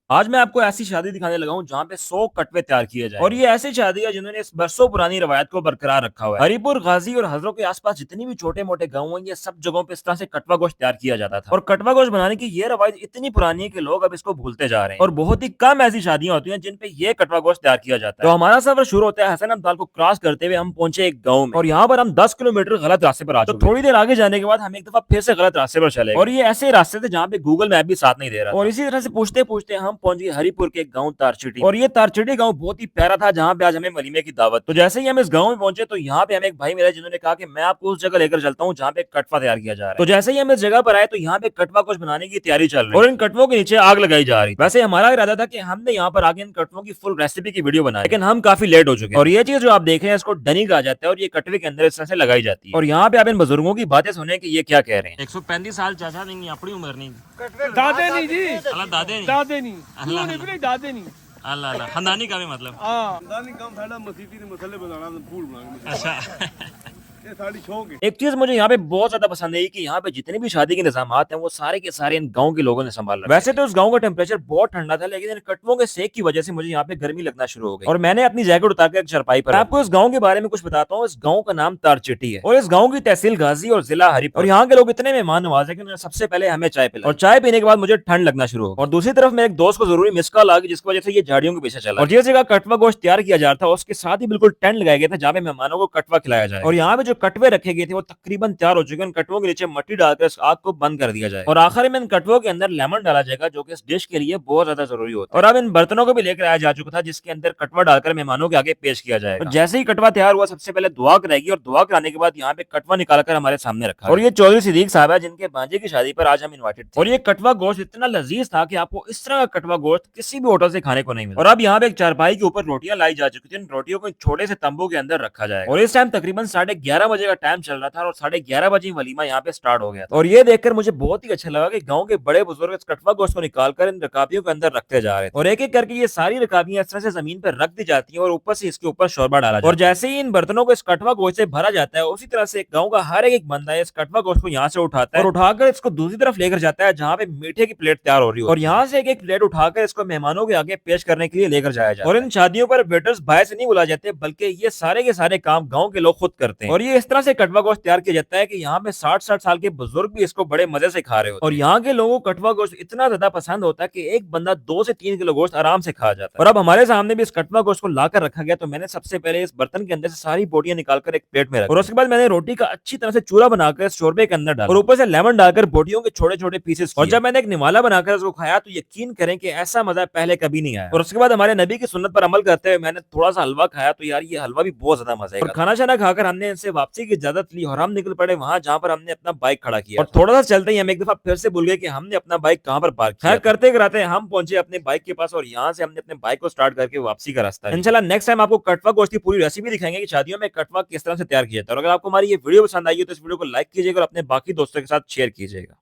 आज मैं आपको ऐसी शादी दिखाने लगा हूँ जहाँ पे 100 कटवे तैयार किए जाए और ये ऐसी शादी है जिन्होंने इस बरसों पुरानी रवायत को बरकरार रखा हुआ है। हरिपुर, गाजी और हजरों के आसपास जितनी भी छोटे मोटे गाँव हैं, ये सब जगहों पे इस तरह से कटवा गोश्त तैयार किया जाता था। और कटवा गोश्त बनाने की ये रवायत इतनी पुरानी है कि लोग अब इसको भूलते जा रहे हैं और बहुत ही कम ऐसी शादियां होती हैं जिन पे ये कटवा गोश्त तैयार किया जाता है। तो हमारा सफर शुरू होता है हसन अब्दाल को क्रॉस करते हुए। हम पहुंचे एक गाँव में और यहाँ पर हम 10 किलोमीटर गलत रास्ते पर आ चुके। तो थोड़ी देर आगे जाने के बाद हम एक दफा फिर से गलत रास्ते पर चले और ये ऐसे रास्ते थे जहाँ पे गूगल मैप भी साथ नहीं दे रहा और इसी तरह से पूछते पूछते हम पहुंच गए हरिपुर के गाँव तारचीटी। और ये तारचीटी गाँव बहुत ही प्यारा था जहाँ पे आज हमें वलीमे की दावत। तो जैसे ही हम इस गाँव में पहुंचे तो यहाँ पे हमें एक भाई मिला जिन्होंने कहा कि मैं आपको उस जगह लेकर चलता हूँ जहाँ पे कटवा तैयार किया जा रहा है। तो जैसे ही हम इस जगह पर आए तो यहाँ पे कटवा कुछ बनाने की तैयारी चल रही है और इन कटवों के नीचे आग लगाई जा रही। वैसे हमारा इरादा था कि हमने यहाँ पर आगे इन कटवों की फुल रेसिपी की वीडियो बनाई, लेकिन हम काफी लेट हो चुके हैं। और ये चीज जो आप देख रहे हैं इसको डनी कहा जाता है और ये कटवे के अंदर इस तरह से लगाई जाती है। और यहाँ पे आप इन बुजुर्गों की बातें सुने कि ये क्या कह रहे हैं। 135 साल चाचा नहीं, अपनी उम्र नहीं, दादे नहीं जी, अल्लाह दादे नहीं, दादे नहीं, अल्लाह क्यों नहीं भी दादे नहीं। अल्लाह अल्लाह खानदानी का भी मतलब। हाँ खानदानी काम साडा मसीती ने मसले बनाना फूल बनाना। अच्छा ये साड़ी शौक है। एक चीज मुझे यहाँ पे बहुत ज्यादा पसंद है कि यहाँ पे जितने भी शादी के निजामात हैं वो सारे के सारे इन गांव के लोगों ने संभाल रखा है। वैसे तो उस गांव का टेम्परेचर बहुत ठंडा था, लेकिन इन कटवों के सेक की वजह से मुझे यहाँ पे गर्मी लगना शुरू हो गई और मैंने अपनी जैकेट उतारकर एक चारपाई पर। आपको इस गाँव के बारे में कुछ बताता हूँ। इस गाँव का नाम तारचीटी है और इस गाँव की तहसील गाजी और जिला हरिपुर। और यहाँ के लोग इतने मेहमान नवाज है कि उन्होंने सबसे पहले हमें चाय पिलाई और चाय पीने के बाद मुझे ठंड लगना शुरू हो। और दूसरी तरफ मेरे एक दोस्त को जरूरी मिस कॉल आ गई जिसकी वजह से ये झाड़ियों के पीछे चला। और जिस जगह कटवा गोश्त तैयार किया जा रहा था उसके साथ ही बिल्कुल टेंट लगाया गया था जहाँ पे मेहमानों को कटवा खिलाया जाए। और यहाँ पे जो कटवे रखे गए थे वो तकरीबन तैयार हो चुके हैं। कटवों के नीचे मट्टी डालकर इस आग को बंद कर दिया जाए और आखिर में इन कटवों के अंदर लेमन डाला जाएगा जो कि इस डिश के लिए बहुत ज्यादा जरूरी होता है। और अब इन बर्तनों को भी लेकर आया जा चुका था जिसके अंदर कटवा डालकर मेहमानों के आगे पेश किया जाएगा। तो जैसे ही कटवा तैयार हुआ सबसे पहले दुआ कराएगी और दुआ कराने के बाद यहाँ पे कटवा निकालकर हमारे सामने रखा। और ये चौधरी सिद्दीक साहब है जिनके भांजे की शादी पर आज हम इन्वाइटेड थे। और ये कटवा गोश्त इतना लजीज था कि आपको इस तरह का कटवा गोश्त किसी भी होटल से खाने को नहीं मिला। और अब यहाँ पे एक चारपाई के ऊपर रोटियां लाई जा चुकी थी। इन रोटियों को छोटे से तंबू के अंदर रखा जाएगा और इस टाइम तकरीबन 11:30 बजे का टाइम चल रहा था और 11:30 बजे वलीमा यहाँ पे स्टार्ट हो गया था। और ये देखकर मुझे बहुत ही अच्छा लगा कि गांव के बड़े बुजुर्ग इस कटवा गोश्त को निकालकर इन रकाबियों के अंदर रखते जा रहे थे और एक एक करके ये सारी रकाबियां इस तरह से जमीन पर रख दी जाती हैं और ऊपर से इसके ऊपर शोरबा डाला जाता है। और जैसे ही इन बर्तनों को इस कटवा गोश्त से भरा जाता है उसी तरह से गाँव का हर एक बंदा इस कटवा गोश्त को यहाँ से उठाता है और उठाकर इसको दूसरी तरफ लेकर जाता है जहाँ पे मीठे की प्लेट तैयार हो रही हो। और यहाँ से एक एक प्लेट उठाकर इसको मेहमानों के आगे पेश करने के लिए लेकर जाया जाता है। और इन शादियों पर वेटर्स बाहर से नहीं बुलाए जाते बल्कि ये सारे के सारे काम गाँव के लोग खुद करते हैं। और ये इस तरह से कटवा गोश्त तैयार किया जाता है कि यहाँ पे 60-60 साल के बुजुर्ग भी इसको बड़े मजे से खा रहे होते हैं। और यहाँ के लोगों को कटवा गोश्त इतना ज्यादा पसंद होता है कि एक बंदा 2 से 3 किलो गोश्त आराम से खा जाता है। और अब हमारे सामने भी इस कटवा गोश्त को लाकर रखा गया तो मैंने सबसे पहले इस बर्तन के अंदर से सारी बोटियां निकालकर एक प्लेट में रखी और उसके बाद मैंने रोटी का अच्छी तरह से चूरा बनाकर इस शोरबे के अंदर डाला और ऊपर से लेमन डालकर बोटियों के छोटे छोटे पीसेस। और जब मैंने एक निवाला बनाकर उसको खाया तो यकीन करें कि ऐसा मजा पहले कभी नहीं आया। और उसके बाद हमारे नबी की सुन्नत पर अमल करते हुए मैंने थोड़ा सा हलवा खाया तो यार ये हलवा भी बहुत ज्यादा मजा है। और खाना शाना खाकर हमने इनसे वापसी की इजाजत ली और हम निकल पड़े वहां जहाँ पर हमने अपना बाइक खड़ा किया। और थोड़ा सा चलते ही हम एक दफा फिर से भूल गए कि हमने अपना बाइक कहाँ पर पार्क किया। करते कराते हम पहुंचे अपने बाइक के पास और यहाँ से हमने अपने बाइक को स्टार्ट करके वापसी का रास्ता। इंशाल्लाह नेक्स्ट टाइम आपको कटवा गोश्त की पूरी रेसिपी दिखाएंगे कि शादियों में कटवा किस तरह से तैयार किया जाता है। और अगर आपको हमारी ये वीडियो पसंद आई हो तो इस वीडियो को लाइक कीजिएगा और अपने बाकी दोस्तों के साथ शेयर कीजिएगा।